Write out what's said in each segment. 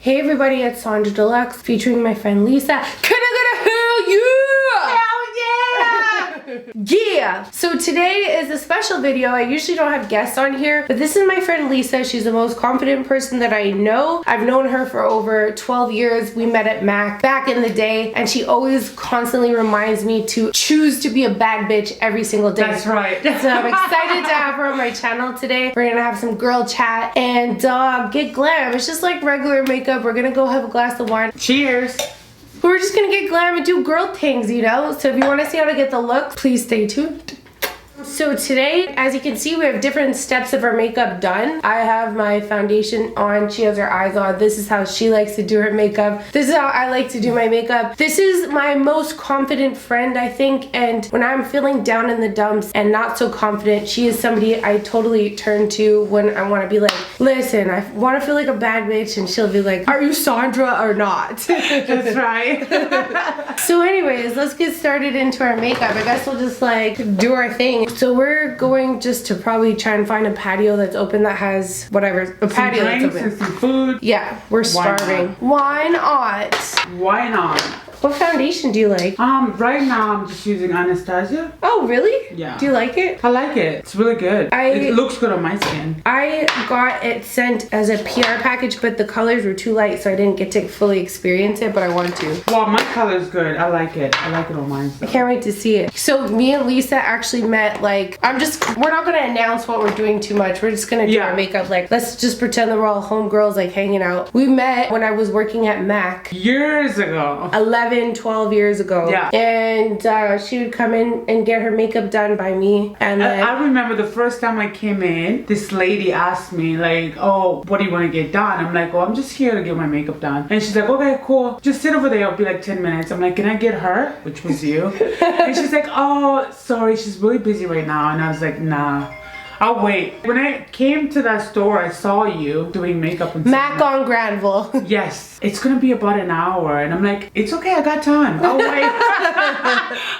Hey everybody, it's Sonjdradeluxe featuring my friend Lisa. Can I get a hell yeah? Yeah! So today is a special video. I usually don't have guests on here, but this is my friend Lisa. She's the most confident person that I know. I've known her for over 12 years. We met at Mac back in the day, and she always constantly reminds me to choose to be a bad bitch every single day. That's right. So I'm excited to have her on my channel today. We're gonna have some girl chat and get glam. It's just like regular makeup. We're gonna go have a glass of wine. Cheers. We're just gonna get glam and do girl things, you know? So if you wanna see how to get the look, please stay tuned. So today, as you can see, we have different steps of our makeup done. I have my foundation on, she has her eyes on. This is how she likes to do her makeup. This is how I like to do my makeup. This is my most confident friend, I think, and when I'm feeling down in the dumps and not so confident, she is somebody I totally turn to when I wanna be like, listen, I wanna feel like a bad bitch, and she'll be like, are you Sandra or not? That's right. So anyways, let's get started into our makeup. I guess we'll just like do our thing. So we're going just to probably try and find a patio that's open that has whatever, a patio that's open. And some food. Yeah, we're starving. Why not? Why not? What foundation do you like? Right now I'm just using Anastasia. Oh, really? Yeah. Do you like it? I like it. It's really good. It looks good on my skin. I got it sent as a PR package, but the colors were too light, so I didn't get to fully experience it, but I want to. Well, my color is good. I like it. I like it on mine. I can't wait to see it. So me and Lisa actually met, like, we're not gonna announce what we're doing too much. We're just gonna do our makeup, like, let's just pretend that we're all homegirls, like, hanging out. We met when I was working at Mac. Years ago. 12 years ago. Yeah. And she would come in and get her makeup done by me. And then I remember the first time I came in, this lady asked me like, oh, what do you want to get done? I'm like, oh, I'm just here to get my makeup done. And she's like, okay, cool. Just sit over there. It'll be like 10 minutes. I'm like, can I get her? Which was you. And she's like, oh, sorry. She's really busy right now. And I was like, nah. I'll wait. When I came to that store, I saw you doing makeup and Mac on Granville. Yes. It's gonna be about an hour. And I'm like, it's okay, I got time. I'll wait.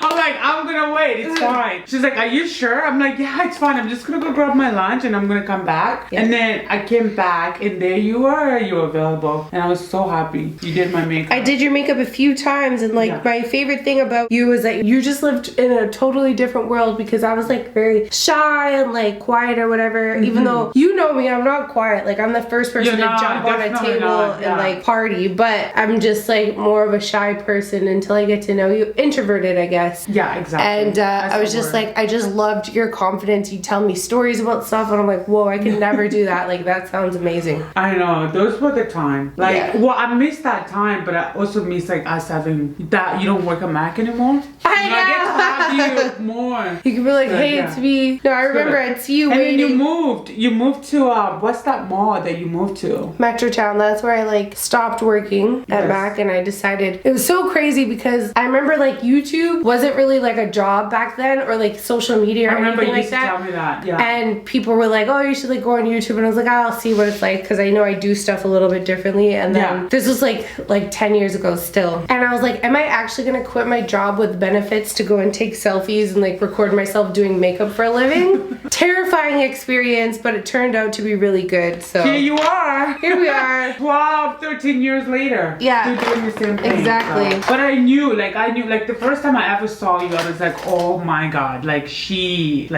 I'm like, I'm gonna wait. It's fine. She's like, are you sure? I'm like, yeah, it's fine. I'm just gonna go grab my lunch and I'm gonna come back. Yeah. And then I came back and there you were. You were available. And I was so happy. You did my makeup. I did your makeup a few times, and like my favorite thing about you was that you just lived in a totally different world, because I was like very shy and like quiet or whatever. Even though you know me, I'm not quiet. Like, I'm the first person to jump on a table and like party, but I'm just like more of a shy person until I get to know you. Introverted, I guess. Yeah, exactly. And I was just like, I just loved your confidence. You tell me stories about stuff and I'm like, whoa, I could never do that. Like, that sounds amazing. I know, those were the time. Like, well, I miss that time, but I also miss like us having that. You don't work at Mac anymore. I know. I get to have you more. You can be like, hey, it's me. No, I remember I'd see you waiting. And then you moved to what's that mall that you moved to? Metrotown. That's where I like stopped working at Mac, and I decided, it was so crazy because I remember like YouTube wasn't really like a job back then, or like social media or anything like that. I remember you used to tell me that. Yeah. And people were like, oh, you should like go on YouTube, and I was like, oh, I'll see what it's like, because I know I do stuff a little bit differently. And then this was like 10 years ago still, and I was like, am I actually gonna quit my job with benefits to go and take selfies and like record myself doing makeup for a living? Terrifying experience, but it turned out to be really good. So here you are. Here we are. 12, 13 years later. Yeah. Still doing the same thing. Exactly. So. But I knew like the first time I ever saw you, I was like, oh my god, like she's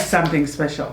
something special.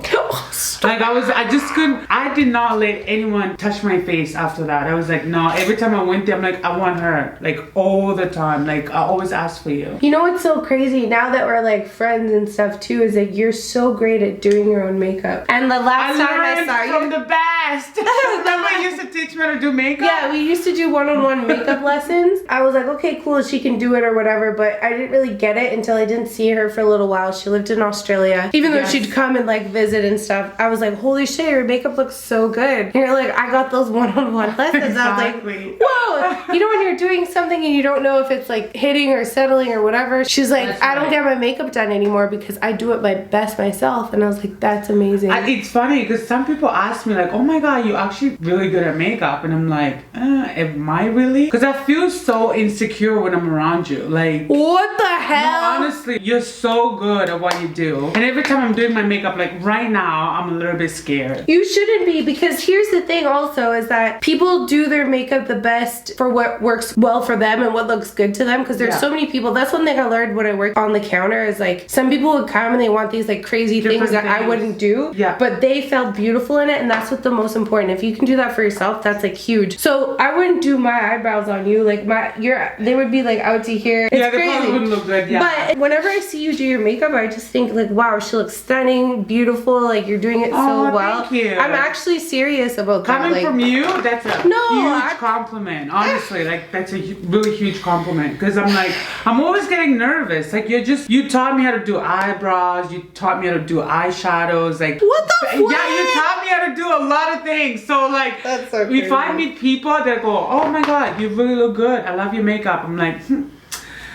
Like I did not let anyone touch my face after that. I was like, no, every time I went there, I'm like, I want her, like all the time. Like, I always ask for you. You know what's so crazy now that we're like friends and stuff too, is that you're so great at doing your own makeup. And the last time I saw you, from the best. Remember you used to teach me how to do makeup? Yeah, we used to do one-on-one makeup lessons. I was like, okay, cool, she can do it or whatever, but I didn't really get it until I didn't see her for a little while. She lived in Australia. Even though she'd come and like visit and stuff, I was like, holy shit, your makeup looks so good. And you're like, I got those one-on-one lessons. Exactly. I was like, whoa. You know when you're doing something and you don't know if it's like hitting or settling or whatever? She's like, I don't get my makeup done anymore because I do it my best myself. And I was like, That's amazing. It's funny because some people ask me like, oh my god, you're actually really good at makeup, and I'm like, am I really? Because I feel so insecure when I'm around you. Like, what the hell? No, honestly, you're so good at what you do, and every time I'm doing my makeup, like right now, I'm a little bit scared. You shouldn't be, because here's the thing also is that people do their makeup the best for what works well for them and what looks good to them, because there's so many people. That's one thing I learned when I worked on the counter is like some people would come and they want these like crazy things that I wouldn't do, but they felt beautiful in it, and that's what the most important. If you can do that for yourself, that's like huge. So I wouldn't do my eyebrows on you, like they would be like out to here. It's they crazy. probably wouldn't look good. But whenever I see you do your makeup, I just think like, wow, she looks stunning, beautiful, like you're doing it so well. Thank you. I'm actually serious about that. Coming from you, that's a huge compliment. Honestly, like that's a really huge compliment, because I'm always getting nervous. Like you taught me how to do eyebrows, you taught me how to do eyeshadows, like what the fuck? Yeah, you taught me how to do a lot of things. So like, that's so crazy. If I meet people that go, oh my god, you really look good, I love your makeup, I'm like,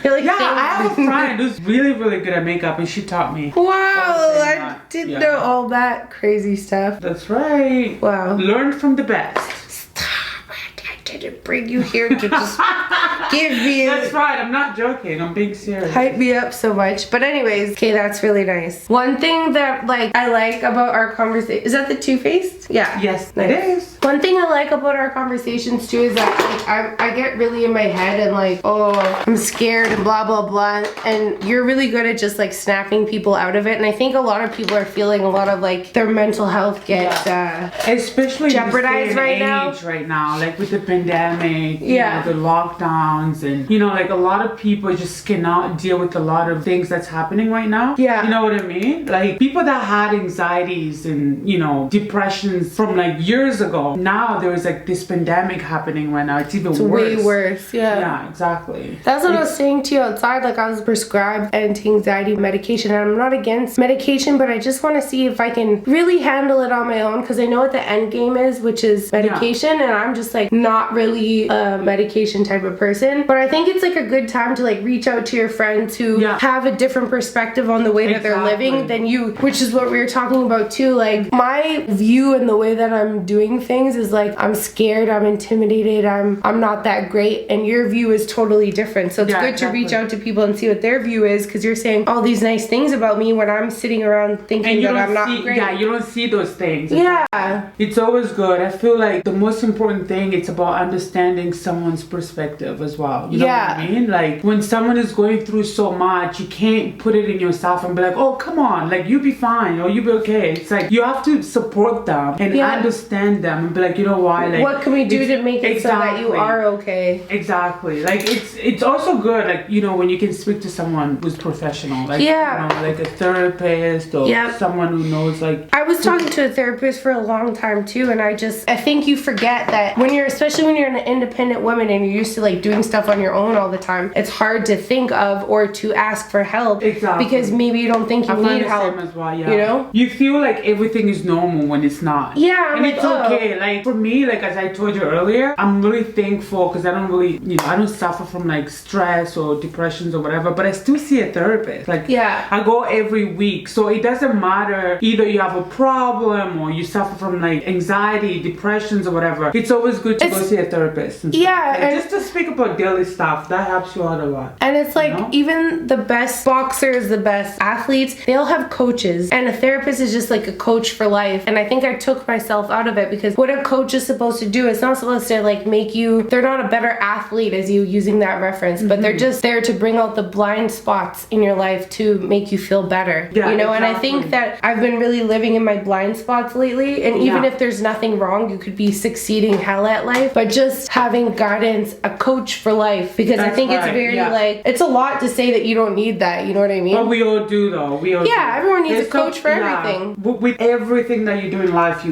You're like, yeah, I have a friend who's really, really good at makeup, and she taught me. Wow, I didn't know all that crazy stuff. That's right. Wow. Learn from the best. I didn't bring you here to just give me That's right, I'm not joking, I'm being serious. Hype me up so much. But anyways, okay, that's really nice. One thing that like I like about our conversation, is that the Too Faced? Yeah. Yes, nice. it is. One thing I like about our conversations too is that like, I get really in my head and like, oh, I'm scared and blah blah blah, and you're really good at just like snapping people out of it. And I think a lot of people are feeling a lot of like their mental health get especially jeopardized right now. Like with the pandemic, you know, the lockdowns, and you know, like a lot of people just cannot deal with a lot of things that's happening right now. You know what I mean? Like people that had anxieties and, you know, depressions from like years ago, now there is like this pandemic happening right now. It's even worse. Way worse. Yeah, exactly. That's what I was saying to you outside. Like I was prescribed anti-anxiety medication, and I'm not against medication, but I just want to see if I can really handle it on my own, because I know what the end game is, which is medication, and I'm just like not really a medication type of person. But I think it's like a good time to like reach out to your friends who have a different perspective on the way that they're living than you, which is what we were talking about too. Like my view and the way that I'm doing things is like I'm scared, I'm intimidated, I'm not that great, and your view is totally different. So it's good to reach out to people and see what their view is, because you're saying all these nice things about me when I'm sitting around thinking that I'm not great. Yeah, you don't see those things. It's always good. I feel like the most important thing, it's about understanding someone's perspective as well. You know what I mean? Like when someone is going through so much, you can't put it in yourself and be like, oh come on, like you'll be fine or you'll be okay. It's like you have to support them and understand them and be like, you know why, like what can we do to make it so that you are okay? Exactly. Like it's also good, like, you know, when you can speak to someone who's professional, like you know, like a therapist or someone who knows. Like I was talking to a therapist for a long time too, and I think you forget that when you're, especially when you're an independent woman and you're used to like doing stuff on your own all the time, it's hard to think of or to ask for help because maybe you don't think you need help as well. You know, you feel like everything is normal when it's not. And like, it's okay. Like for me, like as I told you earlier, I'm really thankful because I don't really, you know, I don't suffer from like stress or depressions or whatever, but I still see a therapist. Like I go every week, so it doesn't matter either you have a problem or you suffer from like anxiety, depressions or whatever. It's always good to go see a therapist. And and just to speak about daily stuff, that helps you out a lot. And it's like, even the best boxers, the best athletes, they all have coaches, and a therapist is just like a coach for life. And I think I took myself out of it, because what a coach is supposed to do, it's not supposed to like make you, they're not a better athlete as you using that reference, but they're just there to bring out the blind spots in your life to make you feel better. You know, and I think that I've been really living in my blind spots lately, and even if there's nothing wrong, you could be succeeding hell at life, but just having guidance, a coach for life, because I think it's very like, it's a lot to say that you don't need that, you know what I mean? But we all do though. We all do. Everyone needs a coach for everything. With everything that you do in life,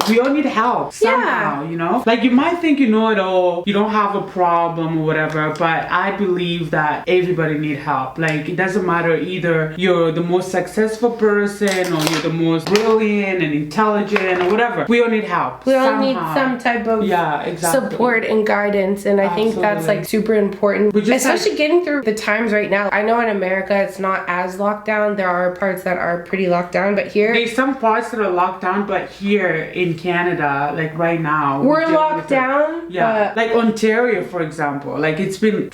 we all need help somehow, you know? Like you might think you know it all, you don't have a problem or whatever, but I believe that everybody need help. Like it doesn't matter, either you're the most successful person or you're the most brilliant and intelligent or whatever. We all need help. We all need some type of support and guidance, and I think that's like super important. Especially like, getting through the times right now. I know in America it's not as locked down. There are parts that are pretty locked down, but here there's some parts that are locked down, but here in Canada, like right now, we're locked down. Yeah, like Ontario, for example, like it's been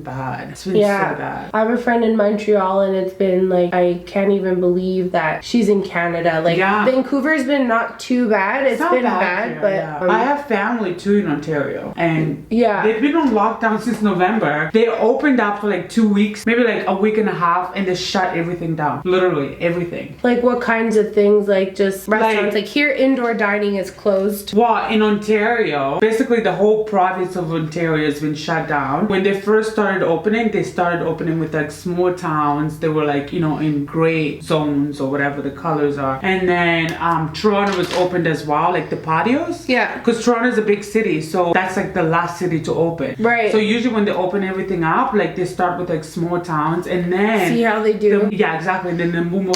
bad. It's been so bad. I have a friend in Montreal, and it's been like, I can't even believe that she's in Canada. Like Vancouver's been not too bad. It's been bad, here, but I have family too in Ontario, and yeah, they've been on lockdown since November. They opened up for like 2 weeks, maybe like a week and a half, and they shut everything down. Literally everything. Like what kinds of things? Like just restaurants. Like here, indoor dining is closed. Well, in Ontario, basically the whole province of Ontario has been shut down. When they first started opening, they started opening with like small towns. They were like, you know, in gray zones or whatever the colors are. And then Toronto was opened as well, like the patios. Yeah. Because Toronto is a big city, so that's like the last city to open. Right. So usually when they open everything up, like they start with like small towns and then see how they do. Yeah, exactly. And then they move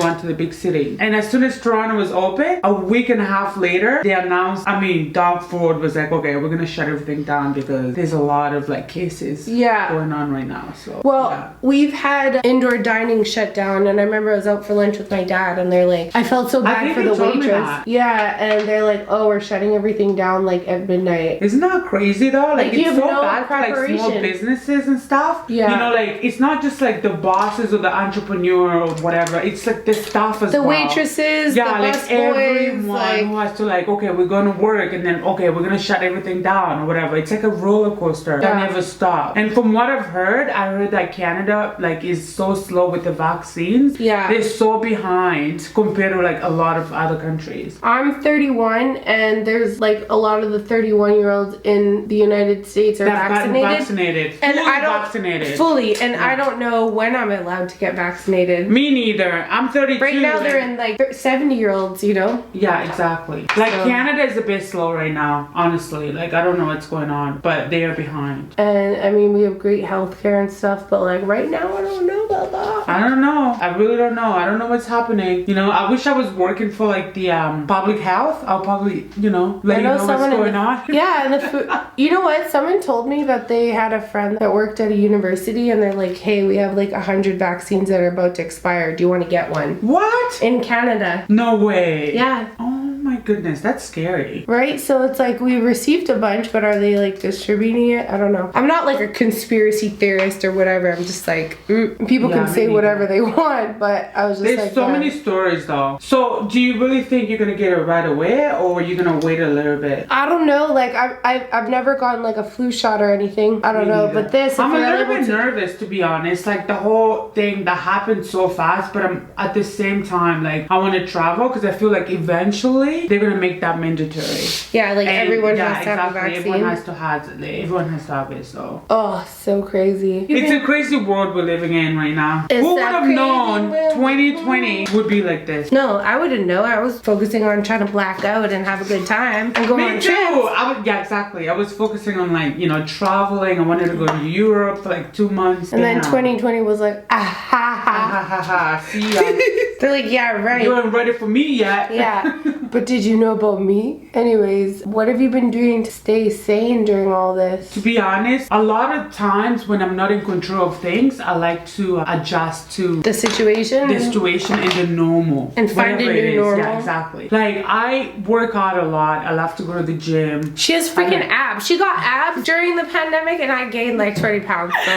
on to the big city. And as soon as Toronto was open, a week and a half later, they announced, Doug Ford was like, okay, we're gonna shut everything down because there's a lot of like cases going on right now. So we've had indoor dining shut down, and I remember I was out for lunch with my dad, and they're like, I felt so bad for the waitress. Yeah, and they're like, oh, we're shutting everything down like at midnight. Isn't that crazy though? Like it's so bad for like small businesses and stuff. Yeah. You know, like it's not just like the bosses or the entrepreneur or whatever. It's like the staff as well. The waitresses, yeah, the like bus everyone boys, who has to like, okay, we're going to work, and then okay, we're gonna shut everything down or whatever. It's like a roller coaster that never stops. And from what I've heard, I heard that Canada like is so slow with the vaccines. Yeah, they're so behind compared to like a lot of other countries. I'm 31, and there's like a lot of the 31-year-olds in the United States are vaccinated. And I don't vaccinated. Fully, and I don't know when I'm allowed to get vaccinated. Me neither. I'm 32. Right now they're in like 70-year-olds, you know? Yeah, exactly. Like Canada is a bit slow right now, honestly. Like I don't know what's going on, but they are behind. And I mean, we have great healthcare and stuff, but like right now I don't know about that. I don't know. I really don't know. I don't know what's happening. You know, I wish I was working for like the public health. I'll probably, you know, let you know what's going on. Yeah, and the food. You know what? Someone told me that they had a friend that worked at a university, and they're like, hey, we have like 100 vaccines that are about to expire. Do you want to get one? What? In Canada. No way. Yeah. Oh my goodness, that's scary. Right? So it's like we received a bunch, but are they like distributing it? I don't know. I'm not like a conspiracy theorist or whatever. I'm just like, people can say whatever they want, but I was just there's like, so many stories though. So do you really think you're gonna get it right away, or are you gonna wait a little bit? I don't know. Like I've never gotten like a flu shot or anything. I don't know, but this, I'm a little bit nervous, to be honest. Like the whole thing that happened so fast, but I'm at the same time like I want to travel because I feel like eventually they're gonna make that mandatory. Yeah, like everyone has to have a vaccine. Everyone has to have it. So. Oh, so crazy. It's a crazy world we're living in right now. Who would have known 2020 would be like this? No, I wouldn't know. I was focusing on trying to black out and have a good time and go on trips. Yeah, exactly. I was focusing on like, you know, traveling. I wanted to go to Europe for like 2 months. And then 2020 was like, ah ha ha. Ha ha ha. See ya. They're like, yeah, right. You weren't ready for me yet. Yeah. But did you know about me? Anyways, what have you been doing to stay sane during all this? To be honest, a lot of times when I'm not in control of things, I like to adjust to the situation and the normal. And find a new normal. Yeah, exactly. Like I work out a lot. I love to go to the gym. She has freaking abs. She got abs during the pandemic, and I gained like 20 pounds. So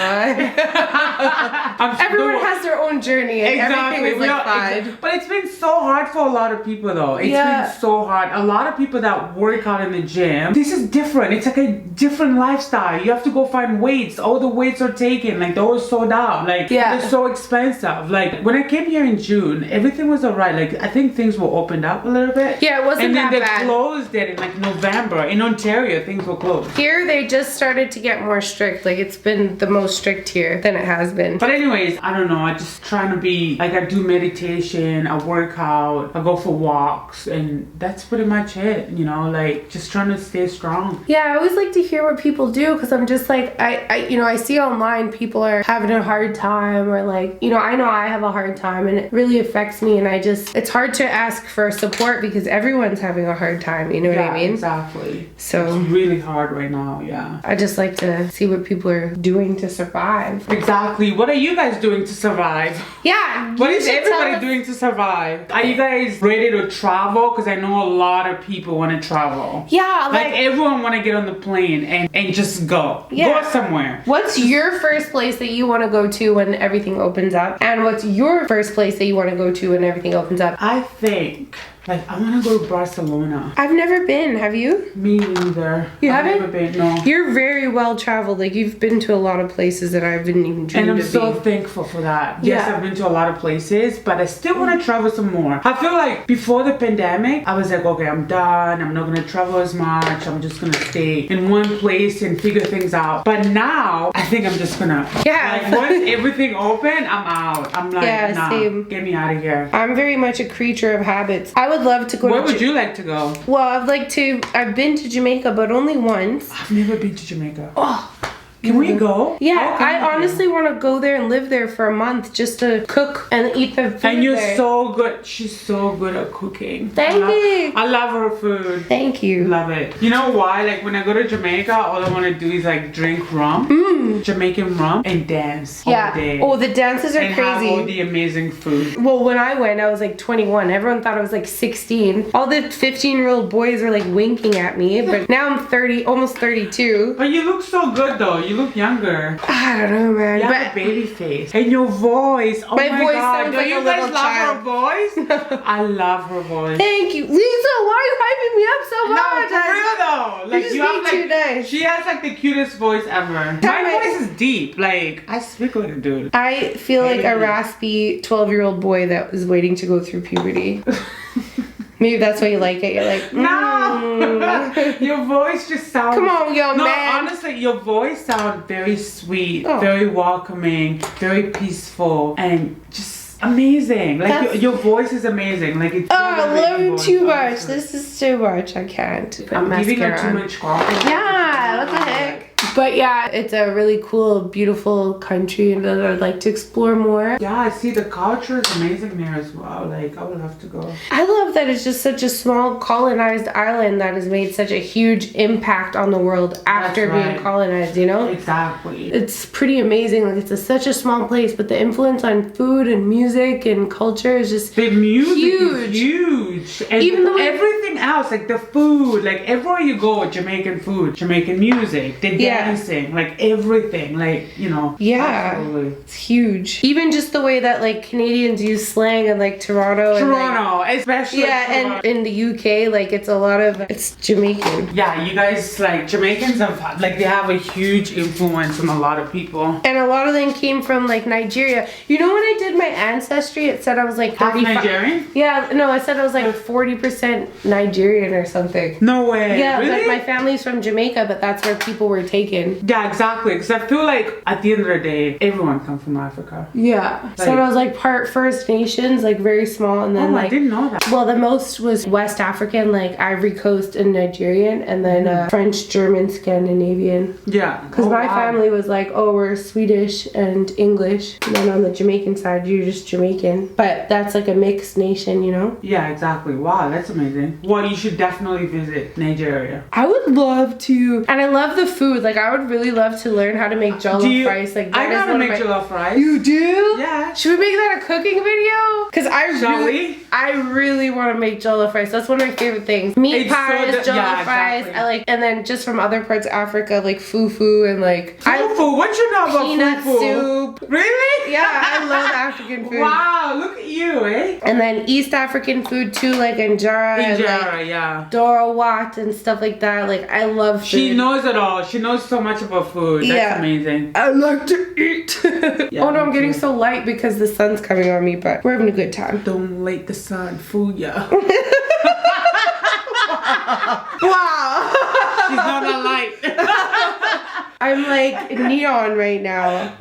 everyone has their own journey, and everything is like fine. But it's been so hard for a lot of people though. It's been so hard. A lot of people that work out in the gym, this is different. It's like a different lifestyle. You have to go find weights. All the weights are taken. Like they're all sold out. Like they're so expensive. Like when I came here in June, everything was alright. Like I think things were opened up a little bit. Yeah, it wasn't that bad. And then they closed it in like November. In Ontario, things were closed. Here, they just started to get more strict. Like it's been the most strict here than it has been. But anyways, I don't know. I just trying to be like, I do meditation, I work out, I go for walks, and that's pretty much it, you know, like just trying to stay strong. Yeah, I always like to hear what people do because I'm just like, I see online people are having a hard time or like, I know I have a hard time and it really affects me, and it's hard to ask for support because everyone's having a hard time, you know what I mean? Exactly. So it's really hard right now, yeah. I just like to see what people are doing to survive. Exactly. What are you guys doing to survive? Yeah. What is everybody doing to survive? Are you guys ready to travel? Because I know a lot of people want to travel. Yeah. Like everyone want to get on the plane and just go. Yeah. Go somewhere. What's your first place that you want to go to when everything opens up? And what's your first place that you want to go to when everything opens up? I think, like, I want to go to Barcelona. I've never been. Have you? Me neither. You I've haven't? never been, no. You're very well traveled. Like, you've been to a lot of places that I didn't even dream And I'm to so be. thankful for that. Yes, Yeah. I've been to a lot of places, but I still want to travel some more. I feel like before the pandemic, I was like, okay, I'm done. I'm not going to travel as much. I'm just going to stay in one place and figure things out. But now, I think I'm just going to. Yeah. Like, once everything open, I'm out. I'm like, Yeah, nah, same. get me out of here. I'm very much a creature of habits. I would love to go Where to would you like to go? Well, I've been to Jamaica, but only once. I've never been to Jamaica. Oh. Can we go? Yeah, How I can we? honestly want to go there and live there for a month just to cook and eat the food. And you're there. so good. She's so good at cooking. Thank you. I love her food. Thank you. Love it. You know why? Like when I go to Jamaica, all I want to do is like drink rum, Jamaican rum, and dance all day. Oh, the dances are and have crazy. all the amazing food. Well, when I went, I was like 21. Everyone thought I was like 16. All the 15-year-old boys were like winking at me, but now I'm 30, almost 32. But you look so good though. You look younger. I don't know, man. You have a baby face. And your voice. Oh my voice god. sounds Do like you a guys little love child. her voice? I love her voice. Thank you, Lisa. Why are you hyping me up so No, much? for real though. Like just you have being like too nice. she has like the cutest voice ever. My voice is deep. Like I speak like a dude. I feel like a raspy 12-year-old boy that was waiting to go through puberty. Maybe that's why you like it. You're like, No, your voice just sounds. Come on, yo, no, man. honestly, your voice sounds very sweet, Oh. very welcoming, very peaceful, and just amazing. Like your voice is amazing. Like it's. Oh, I love you too much. Honestly. This is too much. I can't. Put I'm giving her mascara too on. much coffee. Yeah, what the heck? But yeah, it's a really cool, beautiful country that I'd like to explore more. Yeah, I see the culture is amazing there as well. Like I would love to go. I love that it's just such a small colonized island that has made such a huge impact on the world after That's being right. colonized, you know? Exactly. It's pretty amazing. Like such a small place, but the influence on food and music and culture is just The music huge. is huge. And Even though everything else, like the food, like everywhere you go, Jamaican food, Jamaican music, the dancing, like everything, like, you know. Yeah. Absolutely. It's huge. Even just the way that like Canadians use slang in like Toronto. And, Toronto, especially. yeah, Toronto. and in the UK, like it's a lot of, it's Jamaican. Yeah, you guys, like, Jamaicans have, like, they have a huge influence on a lot of people. And a lot of them came from like Nigeria. You know when I did my ancestry, it said I was like Half 35. Nigerian? Yeah, no, I said I was like 40% Nigerian or something. No way. Yeah, really? like my family's from Jamaica, but that's where people were taken. Yeah, exactly. Because I feel like at the end of the day, everyone comes from Africa. Yeah. So I was like part First Nations, like very small, and then Oh, like I didn't know that. well, the most was West African, like Ivory Coast and Nigerian, and then French, German, Scandinavian. Yeah. Because my family was like, oh, we're Swedish and English. And then on the Jamaican side, you're just Jamaican. But that's like a mixed nation, you know? Yeah, exactly. Wow, that's amazing. Well, you should definitely visit Nigeria. I would love to. And I love the food. Like, I would really love to learn how to make jollof rice. Like, I that is know how to one of make my- jollof rice. You do? Yeah. Should we make that a cooking video? Because I really want to make jollof rice. That's one of my favorite things. Meat It's so pies, good. jollof Yeah, rice. exactly. I like, and then just from other parts of Africa, like fufu and like Fufu, what you know about peanut fufu? soup. Really? Yeah, I love African food. Wow, look at you, eh? And then East African food too, like injera and Injera, like yeah. Dora Wat and stuff like that. Like I love food. She knows it all. She knows so much about food. That's Yeah. amazing. I like to eat. Yeah, oh no, I'm me getting too. so light because the sun's coming on me, but we're having a good time. Don't let the sun fool ya. Wow. She's not a light. I'm like neon right now.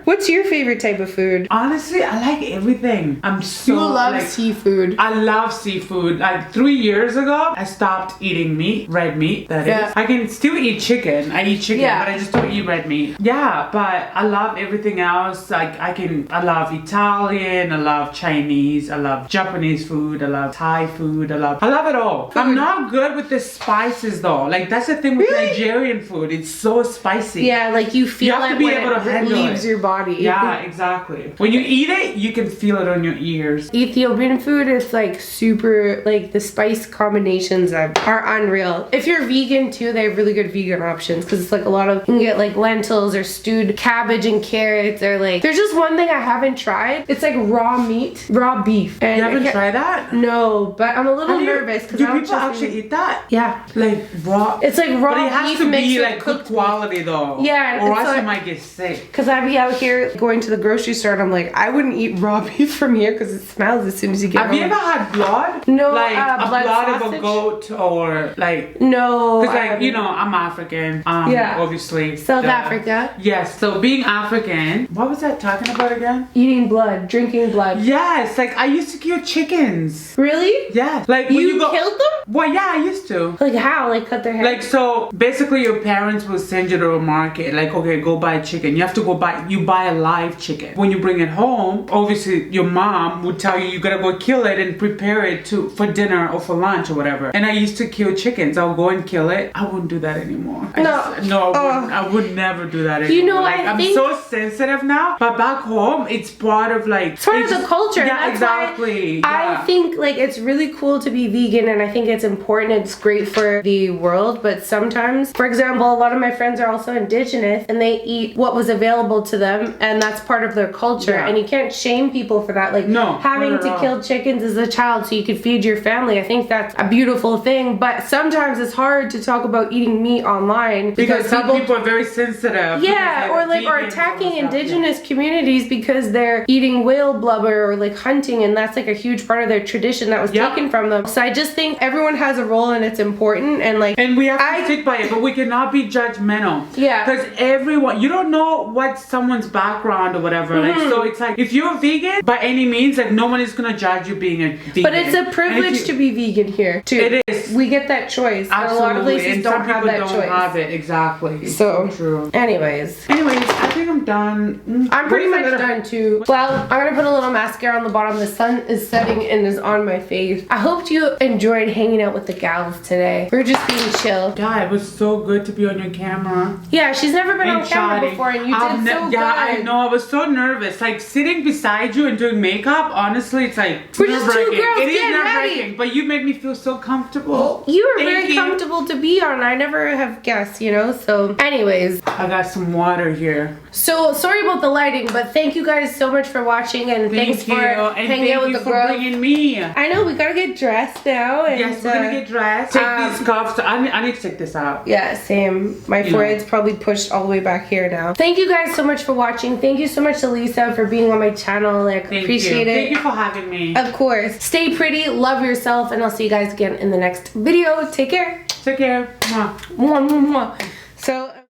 What's your favorite type of food? Honestly, I like everything. I'm so You love like, seafood. I love seafood. Like 3 years ago, I stopped eating meat, red meat, that is. I can still eat chicken. I eat chicken, but I just don't eat red meat. Yeah, but I love everything else. Like I love Italian, I love Chinese, I love Japanese food, I love Thai food, I love it all. I'm not good with the spices though. Like that's the thing with Nigerian food. It's so spicy. Yeah, like you feel have it to be when able to it handle leaves your body. Yeah, exactly. When you eat it, you can feel it on your ears. Ethiopian food is like super, like the spice combinations are unreal. If you're vegan too, they have really good vegan options because it's like a lot of, you can get like lentils or stewed cabbage and carrots, or like, there's just one thing I haven't tried. It's like raw meat, raw beef. And you haven't tried that? No, but I'm a little nervous because do people actually eat that? Yeah. Like raw? It's like raw but it has beef to mixed be with like cooked good quality though. Yeah, or it's else like, you might get sick. Because I'd be out here going to the grocery store and I'm like, I wouldn't eat raw beef from here because it smells as soon as you get Have home. you ever had blood? No, like a blood sausage? of a goat or like. No. Because like, you know, I'm African. Obviously. South Africa. Yes. So being African, what was that talking about again? Eating blood, drinking blood. Yes. Like I used to kill chickens. Really? Yeah. Like when you killed them? Well, yeah, I used to. Like how? Like cut their hair? Like so, basically your parents will send you to a market. Like, okay, go buy chicken. You have to go buy a live chicken. When you bring it home, obviously your mom would tell you gotta go kill it and prepare it for dinner or for lunch or whatever. And I used to kill chickens. I'll go and kill it. I wouldn't do that anymore. I would never do that anymore. You know, like, I'm so sensitive now. But back home, it's part of like. It's part of the culture. Yeah, that's exactly. I think like it's really cool to be vegan, and I think it's important. It's great for the world. But sometimes, for example, a lot of my friends are also indigenous, and they eat what was available to them, and that's part of their culture. And you can't shame people for that. Like having to kill chickens as a child so you could feed your family. I think that's a beautiful thing. But sometimes it's hard to talk about eating meat online because some people are very sensitive. Yeah, or attacking indigenous communities because they're eating whale blubber or like hunting, and that's like a huge part of their tradition that was taken from them. So I just think everyone has a role and it's important, and like, and we have to stick by it, but we cannot be judgmental. Yeah, because everyone, you don't know what someone's background or whatever. Like, so it's like if you're vegan by any means, like no one is gonna judge you being a vegan. But it's a privilege to be vegan here too. It is. We get that choice. Absolutely. A lot of places don't have that choice. Have it exactly. It's so true. Anyways, I think I'm done. I'm pretty much done too. Well, I'm gonna put a little mascara on the bottom. The sun is setting and is on my face. I hope you enjoyed hanging out with the gals today. We're just being chill. Yeah, it was so good to be on your camera. Yeah, she's never been on camera before, and you did so good. Yeah, I know. I was so nervous. Like sitting beside you and doing makeup. Honestly, it's like we're just two girls. It is nerve-wracking, but you made me feel so comfortable. You were very comfortable to be on. I never have guessed, you know. So, anyways, I got some water here. So sorry about the lighting, but thank you guys so much for watching, and thanks for hanging out with the girls. Bringing me. I know, we gotta get dressed now. And, yes, we're gonna get dressed. Take these cuffs. I need to take this out. Yeah, same. My forehead's probably pushed all the way back here now. Thank you guys so much for watching. Thank you so much to Lisa for being on my channel. Like, appreciate it. Thank you for having me. Of course. Stay pretty, love yourself, and I'll see you guys again in the next video. Take care. Take care. Mwah. Mwah, mwah, mwah. So.